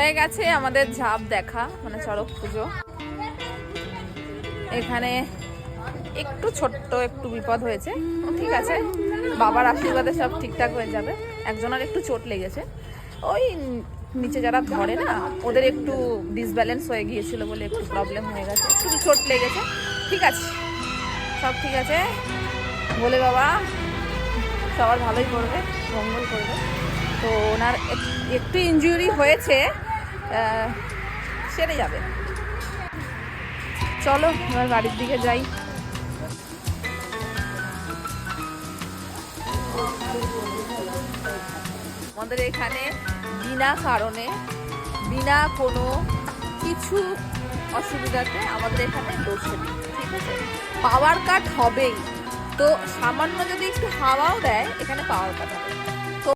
হয়ে গেছে আমাদের ঝাঁপ দেখা, মানে চড়ক পুজো। এখানে একটু ছোট্ট একটু বিপদ হয়েছে, ঠিক আছে, বাবার আশীর্বাদে সব ঠিকঠাক হয়ে যাবে। একজনের একটু চোট লেগেছে, ওই নিচে যারা ধরে না ওদের একটু ডিসব্যালেন্স হয়ে গিয়েছিল বলে একটু প্রবলেম হয়ে গেছে, একটু চোট লেগেছে। ঠিক আছে, সব ঠিক আছে, বলে বাবা সবার ভালোই করবে, মঙ্গল করবে। তো ওনার একটু ইনজুরি হয়েছে, সেরে যাবে। চলো এবার বাড়ির দিকে যাই। আমাদের এখানে বিনা কারণে, বিনা কোনো কিছু অসুবিধাতে আমাদের এখানে লোডশেডিং, ঠিক আছে, পাওয়ার কাট হবেই। তো সামান্য যদি একটু হাওয়াও দেয় এখানে পাওয়ার কাট হবে।